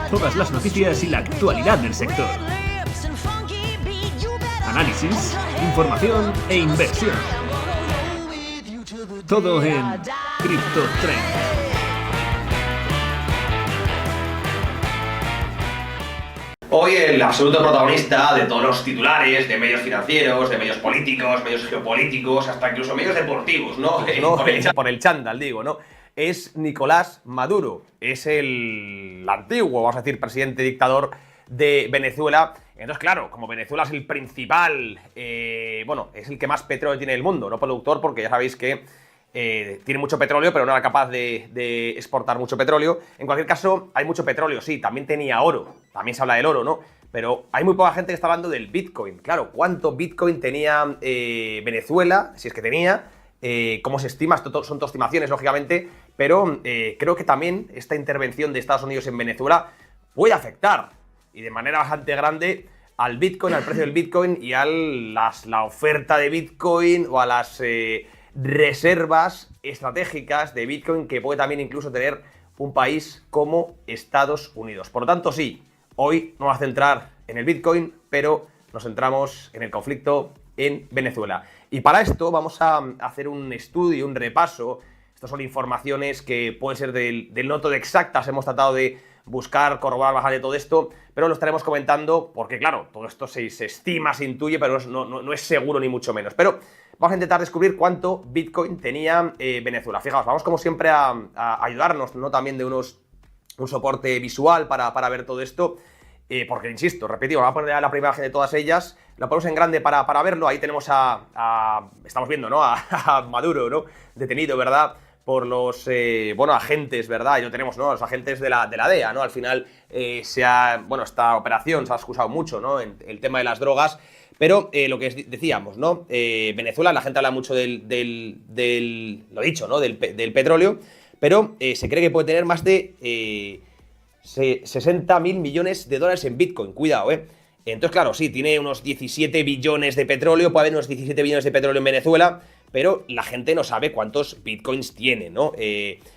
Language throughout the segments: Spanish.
Todas las noticias y la actualidad del sector. Análisis, información e inversión. Todo en Crypto Trend. Hoy el absoluto protagonista de todos los titulares, de medios financieros, de medios políticos, medios geopolíticos, hasta incluso medios deportivos, ¿no? Por el chándal, digo, ¿no? Es Nicolás Maduro, es el antiguo, vamos a decir, presidente dictador de Venezuela. Entonces, claro, como Venezuela es el principal, es el que más petróleo tiene en el mundo, no productor, porque ya sabéis que tiene mucho petróleo, pero no era capaz de exportar mucho petróleo. En cualquier caso, hay mucho petróleo, sí, también tenía oro, también se habla del oro, ¿no? Pero hay muy poca gente que está hablando del Bitcoin. Claro, ¿cuánto Bitcoin tenía Venezuela? Si es que tenía. ¿Cómo se estima? Esto son todas estimaciones, lógicamente, pero creo que también esta intervención de Estados Unidos en Venezuela puede afectar, y de manera bastante grande, al Bitcoin, al precio del Bitcoin y a la oferta de Bitcoin o a las reservas estratégicas de Bitcoin que puede también incluso tener un país como Estados Unidos. Por lo tanto, sí, hoy nos vamos a centrar en el Bitcoin, pero nos centramos en el conflicto en Venezuela. Y para esto vamos a hacer un estudio, un repaso. Estas son informaciones que pueden ser del no todo exactas. Hemos tratado de buscar, corroborar bastante todo esto, pero lo estaremos comentando porque, claro, todo esto se estima, se intuye, pero no es seguro ni mucho menos. Pero vamos a intentar descubrir cuánto Bitcoin tenía Venezuela. Fijaos, vamos como siempre a ayudarnos, ¿no? También de un soporte visual para ver todo esto. Porque, insisto, repetimos, vamos a poner la primera imagen de todas ellas, la ponemos en grande para verlo. Ahí tenemos estamos viendo, ¿no? A Maduro, ¿no? Detenido, ¿verdad? Por los, agentes, ¿verdad? Y lo tenemos, ¿no? Los agentes de la DEA, ¿no? Al final, esta operación se ha excusado mucho, ¿no? En el tema de las drogas, pero lo que decíamos, ¿no? Venezuela, la gente habla mucho lo dicho, ¿no? Del petróleo, pero se cree que puede tener más de 60.000 millones de dólares en Bitcoin, cuidado, Entonces, claro, sí, tiene unos 17 billones de petróleo, puede haber unos 17 billones de petróleo en Venezuela, pero la gente no sabe cuántos Bitcoins tiene, ¿no?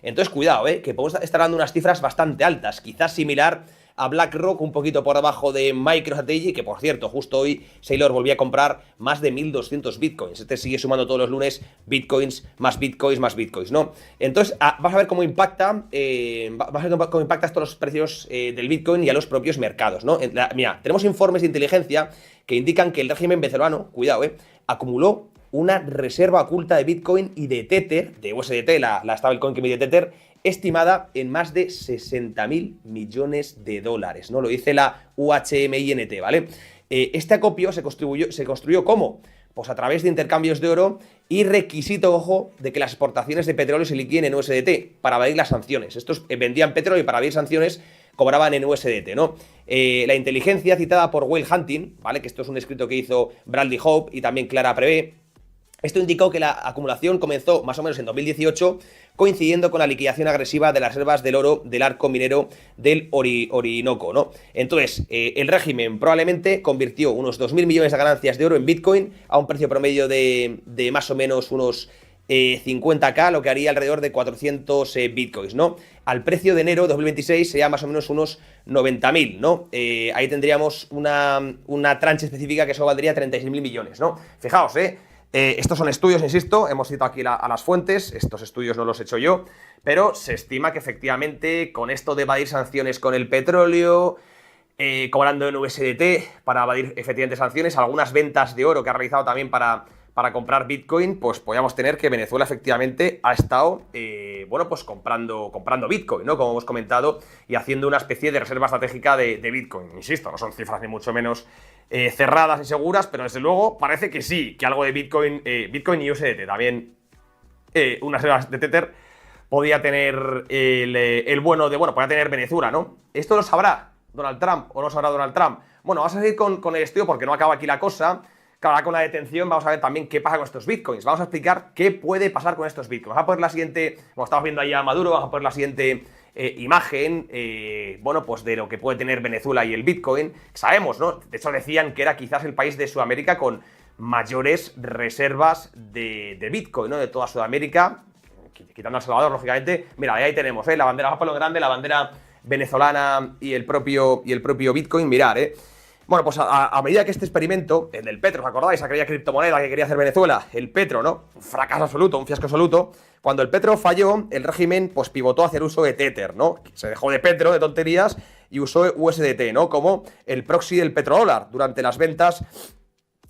Entonces, cuidado, que podemos estar dando unas cifras bastante altas, quizás similar a BlackRock, un poquito por debajo de MicroStrategy, que por cierto, justo hoy Saylor volvió a comprar más de 1.200 Bitcoins. Este sigue sumando todos los lunes Bitcoins, más Bitcoins, ¿no? Entonces, vas a ver cómo impacta, esto a los precios del Bitcoin y a los propios mercados, ¿no? Mira, tenemos informes de inteligencia que indican que el régimen venezolano, cuidado, acumuló una reserva oculta de Bitcoin y de Tether, de USDT, la stablecoin que mide Tether, estimada en más de 60.000 millones de dólares, ¿no? Lo dice la UHMINT, ¿vale? Este acopio se construyó ¿cómo? Pues a través de intercambios de oro y requisito, ojo, de que las exportaciones de petróleo se liquiden en USDT para evadir las sanciones. Estos vendían petróleo y para evadir sanciones cobraban en USDT, ¿no? La inteligencia citada por Whale Hunting, ¿vale? Que esto es un escrito que hizo Bradley Hope y también Clara Prevé. Esto indicó que la acumulación comenzó más o menos en 2018, coincidiendo con la liquidación agresiva de las reservas del oro del arco minero del Orinoco, ¿no? Entonces, el régimen probablemente convirtió unos 2.000 millones de ganancias de oro en Bitcoin a un precio promedio de más o menos unos 50k, lo que haría alrededor de 400 Bitcoins, ¿no? Al precio de enero de 2026 sería más o menos unos 90.000, ¿no? Ahí tendríamos una tranche específica que solo valdría 36.000 millones, ¿no? Fijaos, estos son estudios, insisto, hemos citado aquí a las fuentes, estos estudios no los he hecho yo, pero se estima que efectivamente con esto de evadir sanciones con el petróleo, cobrando en USDT para evadir efectivamente sanciones, algunas ventas de oro que ha realizado también para comprar Bitcoin, pues podríamos tener que Venezuela efectivamente ha estado, comprando Bitcoin, ¿no? Como hemos comentado, y haciendo una especie de reserva estratégica de Bitcoin. Insisto, no son cifras ni mucho menos cerradas y seguras, pero desde luego parece que sí, que algo de Bitcoin y USDT, también unas reservas de Tether, podía tener podía tener Venezuela, ¿no? ¿Esto lo sabrá Donald Trump o no sabrá Donald Trump? Bueno, vamos a seguir con el estudio porque no acaba aquí la cosa. Claro, ahora con la detención vamos a ver también qué pasa con estos Bitcoins. Vamos a explicar qué puede pasar con estos Bitcoins. Vamos a poner la siguiente, como estamos viendo ahí a Maduro, vamos a poner la siguiente imagen, pues de lo que puede tener Venezuela y el Bitcoin. Sabemos, ¿no? De hecho decían que era quizás el país de Sudamérica con mayores reservas de Bitcoin, ¿no? De toda Sudamérica, quitando a El Salvador, lógicamente. Mira, ahí tenemos, la bandera, vamos a ponerlo grande, la bandera venezolana y el propio Bitcoin, mirar, Bueno, pues a medida que este experimento, el del Petro, ¿os acordáis? Aquella criptomoneda que quería hacer Venezuela, el Petro, ¿no? Un fracaso absoluto, un fiasco absoluto. Cuando el Petro falló, el régimen pues pivotó a hacer uso de Tether, ¿no? Se dejó de Petro, de tonterías, y usó USDT, ¿no? Como el proxy del petrodólar durante las ventas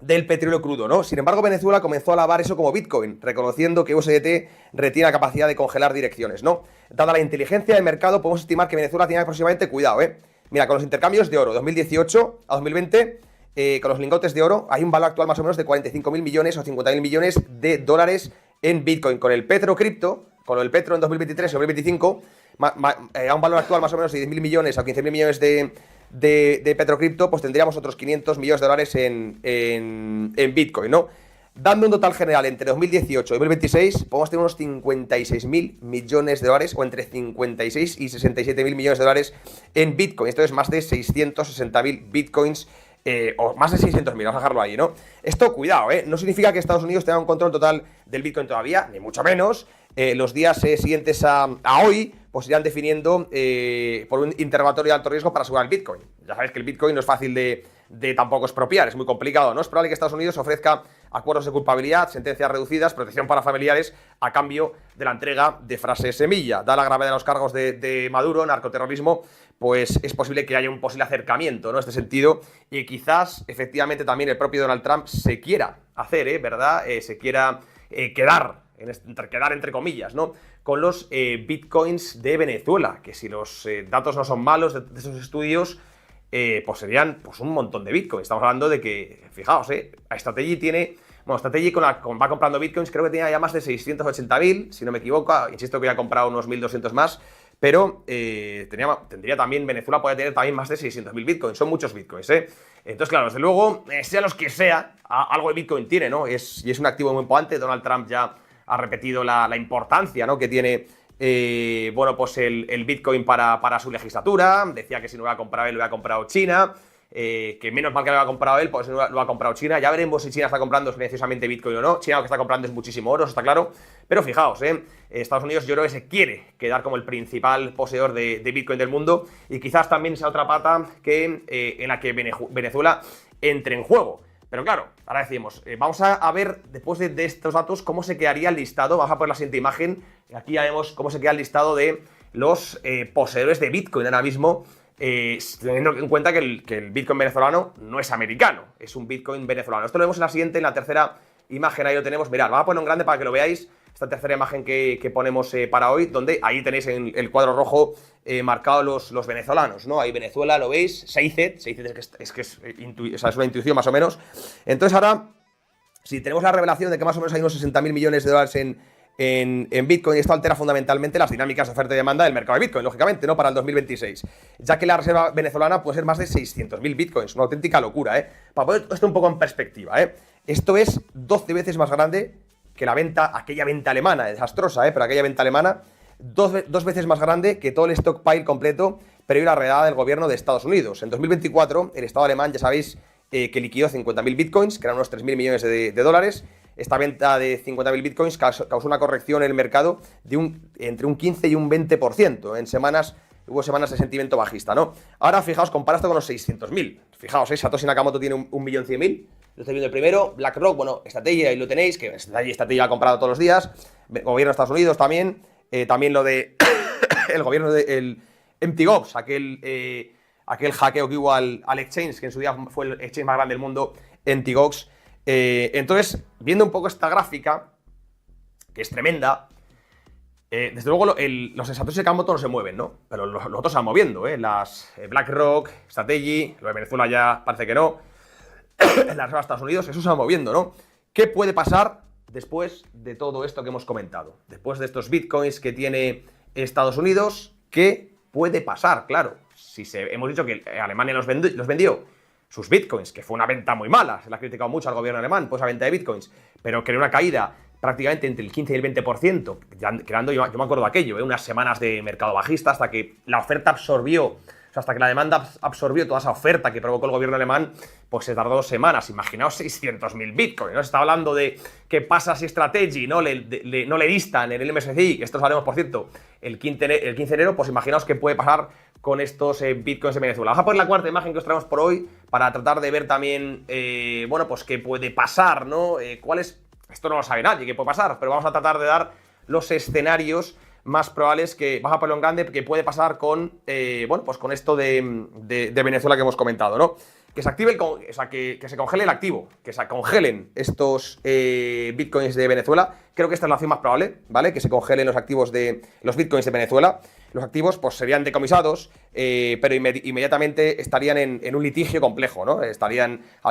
del petróleo crudo, ¿no? Sin embargo, Venezuela comenzó a alabar eso como Bitcoin, reconociendo que USDT retiene la capacidad de congelar direcciones, ¿no? Dada la inteligencia del mercado, podemos estimar que Venezuela tiene aproximadamente, cuidado, Mira, con los intercambios de oro 2018 a 2020, con los lingotes de oro, hay un valor actual más o menos de 45.000 millones o 50.000 millones de dólares en Bitcoin. Con el Petro cripto, con el Petro en 2023 y 2025, a un valor actual más o menos de 10.000 millones o 15.000 millones de Petrocripto, pues tendríamos otros 500 millones de dólares en Bitcoin, ¿no? Dando un total general entre 2018 y 2026, podemos tener unos 56.000 millones de dólares o entre 56 y 67.000 millones de dólares en Bitcoin. Esto es más de 660.000 Bitcoins, o más de 600.000, vamos a dejarlo ahí, ¿no? Esto, cuidado, no significa que Estados Unidos tenga un control total del Bitcoin todavía, ni mucho menos. Los días siguientes a hoy, pues irán definiendo por un interrogatorio de alto riesgo para asegurar el Bitcoin. Ya sabéis que el Bitcoin no es fácil de tampoco expropiar, es muy complicado, ¿no? Es probable que Estados Unidos ofrezca acuerdos de culpabilidad, sentencias reducidas, protección para familiares a cambio de la entrega de frases semilla. Dada la gravedad de los cargos de Maduro, narcoterrorismo, pues es posible que haya un posible acercamiento, ¿no? En este sentido, y quizás efectivamente también el propio Donald Trump se quiera hacer, ¿verdad? Se quiera quedar entre comillas, ¿no? Con los bitcoins de Venezuela, que si los datos no son malos de esos estudios, pues serían pues un montón de bitcoins. Estamos hablando de que, fijaos, Strategy tiene, bueno, Strategy va comprando bitcoins, creo que tenía ya más de 680.000, si no me equivoco, insisto que ya ha comprado unos 1.200 más, pero tendría también, Venezuela puede tener también más de 600.000 bitcoins, son muchos bitcoins, Entonces, claro, desde luego, sea los que sea, algo de bitcoin tiene, ¿no? Y es un activo muy importante. Donald Trump ya ha repetido la importancia, ¿no?, que tiene bueno, pues el Bitcoin para su legislatura. Decía que si no lo había comprado él, lo había comprado China, que menos mal que lo había comprado él, pues no lo ha comprado China. Ya veremos si China está comprando necesariamente Bitcoin o no. China lo que está comprando es muchísimo oro, eso está claro. Pero fijaos, Estados Unidos yo creo que se quiere quedar como el principal poseedor de Bitcoin del mundo, y quizás también sea otra pata en la que Venezuela entre en juego. Pero claro, ahora decimos, vamos a ver después de estos datos cómo se quedaría el listado. Vamos a poner la siguiente imagen. Aquí ya vemos cómo se queda el listado de los poseedores de Bitcoin ahora mismo, teniendo en cuenta que el Bitcoin venezolano no es americano, es un Bitcoin venezolano. Esto lo vemos en la siguiente, en la tercera imagen, ahí lo tenemos. Mirad, vamos a poner en grande para que lo veáis. Esta tercera imagen que ponemos para hoy, donde ahí tenéis en el cuadro rojo marcado los venezolanos, ¿no? Ahí Venezuela, ¿lo veis? Seizet es una intuición más o menos. Entonces ahora, si tenemos la revelación de que más o menos hay unos 60.000 millones de dólares en Bitcoin, esto altera fundamentalmente las dinámicas de oferta y demanda del mercado de Bitcoin, lógicamente, ¿no?, para el 2026, ya que la reserva venezolana puede ser más de 600.000 Bitcoins, una auténtica locura, Para poner esto un poco en perspectiva, Esto es 12 veces más grande que aquella venta alemana, desastrosa, pero aquella venta alemana, dos veces más grande que todo el stockpile completo previo a la redada del gobierno de Estados Unidos. En 2024, el Estado alemán, ya sabéis, que liquidó 50.000 bitcoins, que eran unos 3.000 millones de dólares. Esta venta de 50.000 bitcoins causó una corrección en el mercado de entre un 15 y un 20%. Hubo semanas de sentimiento bajista, ¿no? Ahora, fijaos, compara esto con los 600.000. Fijaos, Satoshi Nakamoto tiene 1.100.000. Lo estoy viendo el primero. BlackRock, bueno, Strategy, ahí lo tenéis, que Strategy ha comprado todos los días. Gobierno de Estados Unidos también. También lo de el gobierno de MTGOX, aquel hackeo que hubo al exchange, que en su día fue el exchange más grande del mundo, MTGOX. Entonces, viendo un poco esta gráfica, que es tremenda, desde luego los Satoshi Nakamoto no se mueven, ¿no? Pero los otros se van moviendo, Las BlackRock, Strategy, lo de Venezuela ya parece que no. Las reservas de Estados Unidos, eso se va moviendo, ¿no? ¿Qué puede pasar después de todo esto que hemos comentado? Después de estos bitcoins que tiene Estados Unidos, ¿qué puede pasar? Claro, hemos dicho que Alemania los vendió sus bitcoins, que fue una venta muy mala, se le ha criticado mucho al gobierno alemán por esa venta de bitcoins, pero creó una caída prácticamente entre el 15 y el 20%, creando, yo me acuerdo de aquello, unas semanas de mercado bajista, hasta que la oferta absorbió, hasta que la demanda absorbió toda esa oferta que provocó el gobierno alemán, pues se tardó 2 semanas. Imaginaos 600.000 bitcoins, ¿no? Se está hablando de qué pasa si Strategy no le listan en el MSCI, que esto lo haremos, por cierto, el 15 de enero, pues imaginaos qué puede pasar con estos bitcoins de Venezuela. Vamos a poner la cuarta imagen que os traemos por hoy para tratar de ver también, bueno, pues qué puede pasar, ¿no? Esto no lo sabe nadie, qué puede pasar, pero vamos a tratar de dar los escenarios más probables que, vamos a ponerlo en grande, que puede pasar con, bueno, pues con esto de Venezuela que hemos comentado, ¿no? Que se active o sea, que se congele el activo, que se congelen estos bitcoins de Venezuela. Creo que esta es la opción más probable, ¿vale? Que se congelen los activos de los bitcoins de Venezuela. Los activos, pues, serían decomisados, pero inmediatamente estarían en un litigio complejo, ¿no? Habría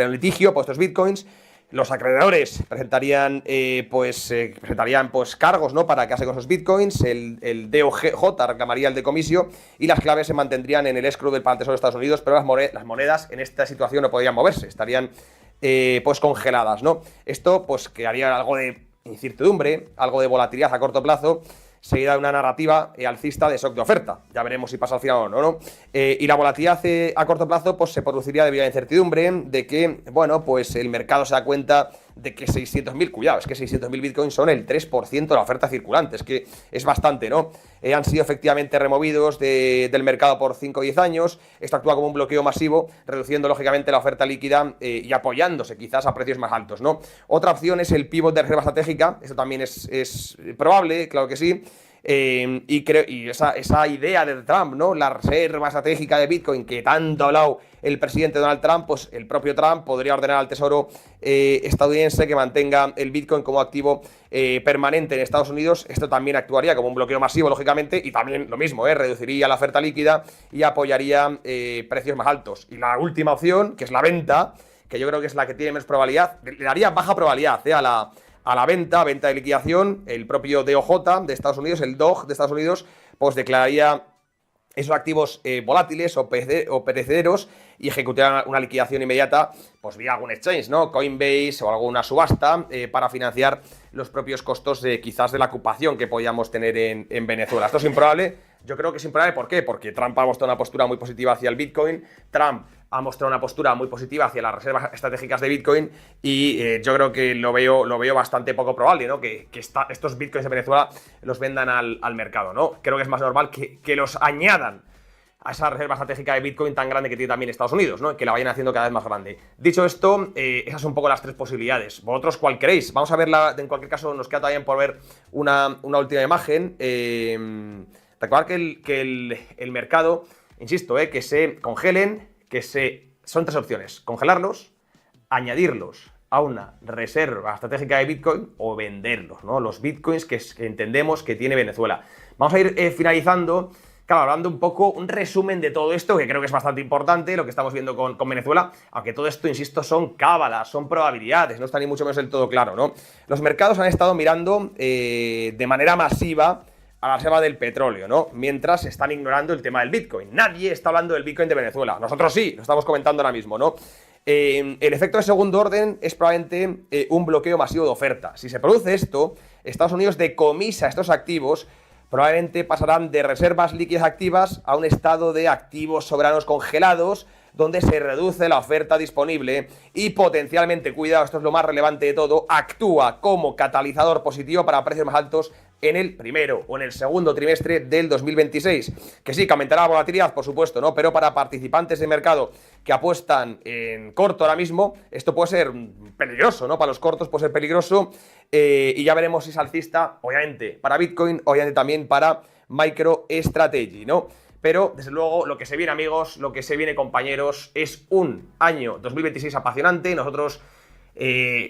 un litigio por estos bitcoins. Los acreedores presentarían cargos, ¿no? Para quedarse con esos bitcoins. El DOJ reclamaría el decomisio y las claves se mantendrían en el escrow del Tesoro de Estados Unidos, pero las monedas en esta situación no podrían moverse, estarían pues congeladas, ¿no? Esto pues crearía algo de incertidumbre, algo de volatilidad a corto plazo, seguida de una narrativa alcista de shock de oferta. Ya veremos si pasa al final o no, ¿no? Y la volatilidad a corto plazo pues se produciría debido a la incertidumbre de que, bueno, pues el mercado se da cuenta de que 600.000, cuidado, es que 600.000 bitcoins son el 3% de la oferta circulante, es que es bastante, ¿no? Han sido efectivamente removidos del mercado por 5 o 10 años, esto actúa como un bloqueo masivo, reduciendo lógicamente la oferta líquida y apoyándose quizás a precios más altos, ¿no? Otra opción es el pivot de reserva estratégica, esto también es probable, claro que sí. Y esa idea de Trump, ¿no? La reserva estratégica de Bitcoin que tanto ha hablado el presidente Donald Trump, pues el propio Trump podría ordenar al Tesoro estadounidense que mantenga el Bitcoin como activo permanente en Estados Unidos. Esto también actuaría como un bloqueo masivo, lógicamente, y también lo mismo, reduciría la oferta líquida y apoyaría precios más altos. Y la última opción, que es la venta, que yo creo que es la que tiene menos probabilidad, le daría baja probabilidad a la venta de liquidación. El propio DOJ de Estados Unidos, el DOJ de Estados Unidos, pues declararía esos activos volátiles o perecederos y ejecutarían una liquidación inmediata, pues vía algún exchange, ¿no? Coinbase o alguna subasta para financiar los propios costos quizás de la ocupación que podíamos tener en Venezuela. Esto es improbable. Yo creo que es improbable. ¿Por qué? Porque Trump ha mostrado una postura muy positiva hacia el Bitcoin. Trump ha mostrado una postura muy positiva hacia las reservas estratégicas de Bitcoin y yo creo que lo veo bastante poco probable, ¿no? Que estos Bitcoins de Venezuela los vendan al mercado, ¿no? Creo que es más normal que los añadan a esa reserva estratégica de Bitcoin tan grande que tiene también Estados Unidos, ¿no? Que la vayan haciendo cada vez más grande. Dicho esto, esas son un poco las tres posibilidades. ¿Vosotros cuál queréis? Vamos a verla. En cualquier caso, nos queda también por ver una última imagen. Recordad que el mercado, insisto, que se congelen, son tres opciones: congelarlos, añadirlos a una reserva estratégica de Bitcoin o venderlos, ¿no? Los Bitcoins que entendemos que tiene Venezuela. Vamos a ir finalizando, claro, hablando un poco, un resumen de todo esto, que creo que es bastante importante, lo que estamos viendo con Venezuela, aunque todo esto, insisto, son cábalas, son probabilidades, no está ni mucho menos del todo claro, ¿no? Los mercados han estado mirando de manera masiva a la reserva del petróleo, ¿no? Mientras están ignorando el tema del Bitcoin. Nadie está hablando del Bitcoin de Venezuela. Nosotros sí, lo estamos comentando ahora mismo, ¿no? El efecto de segundo orden es probablemente un bloqueo masivo de oferta. Si se produce esto, Estados Unidos decomisa estos activos, probablemente pasarán de reservas líquidas activas a un estado de activos soberanos congelados, donde se reduce la oferta disponible y potencialmente, cuidado, esto es lo más relevante de todo, actúa como catalizador positivo para precios más altos en el primero o en el segundo trimestre del 2026. Que sí, que aumentará la volatilidad, por supuesto, ¿no? Pero para participantes de mercado que apuestan en corto ahora mismo, esto puede ser peligroso, ¿no? Para los cortos puede ser peligroso y ya veremos si es alcista, obviamente, para Bitcoin, obviamente también para MicroStrategy, ¿no? Pero, desde luego, lo que se viene, amigos, lo que se viene, compañeros, es un año 2026 apasionante. Nosotros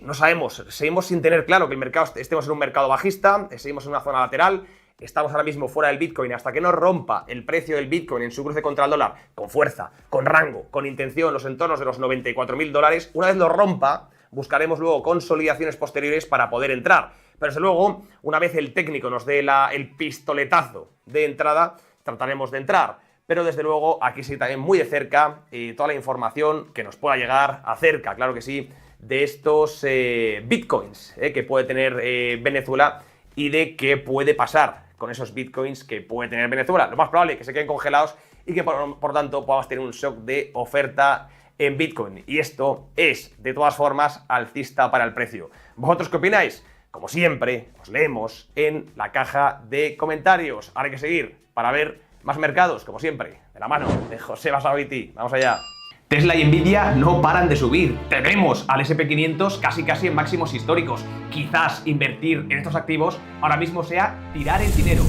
no sabemos, seguimos sin tener claro que el mercado, estemos en un mercado bajista, seguimos en una zona lateral, estamos ahora mismo fuera del Bitcoin. Hasta que no rompa el precio del Bitcoin en su cruce contra el dólar, con fuerza, con rango, con intención, los entornos de los $94.000, una vez lo rompa, buscaremos luego consolidaciones posteriores para poder entrar. Pero, desde luego, una vez el técnico nos dé el pistoletazo de entrada, trataremos de entrar, pero desde luego aquí sí también muy de cerca toda la información que nos pueda llegar acerca, claro que sí, de estos bitcoins que puede tener Venezuela y de qué puede pasar con esos bitcoins que puede tener Venezuela. Lo más probable es que se queden congelados y que por tanto podamos tener un shock de oferta en Bitcoin. Y esto es, de todas formas, alcista para el precio. ¿Vosotros qué opináis? Como siempre, os leemos en la caja de comentarios. Ahora hay que seguir para ver Más mercados, como siempre, de la mano de José Basagoiti. Vamos allá. Tesla y Nvidia no paran de subir. Tenemos al SP500 casi en máximos históricos. Quizás invertir en estos activos ahora mismo sea tirar el dinero.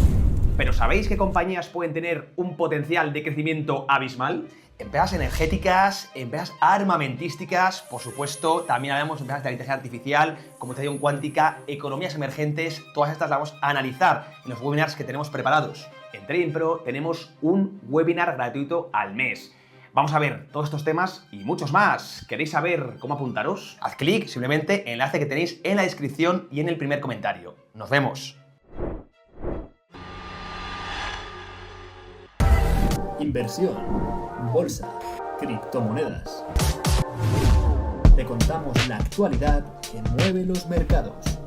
Pero ¿sabéis qué compañías pueden tener un potencial de crecimiento abismal? Empresas energéticas, empresas armamentísticas, por supuesto, también hablamos de empresas de inteligencia artificial, computación cuántica, economías emergentes, todas estas las vamos a analizar en los webinars que tenemos preparados. En Trading Pro tenemos un webinar gratuito al mes. Vamos a ver todos estos temas y muchos más. ¿Queréis saber cómo apuntaros? Haz clic simplemente, enlace que tenéis en la descripción y en el primer comentario. ¡Nos vemos! Inversión, bolsa, criptomonedas. Te contamos la actualidad que mueve los mercados.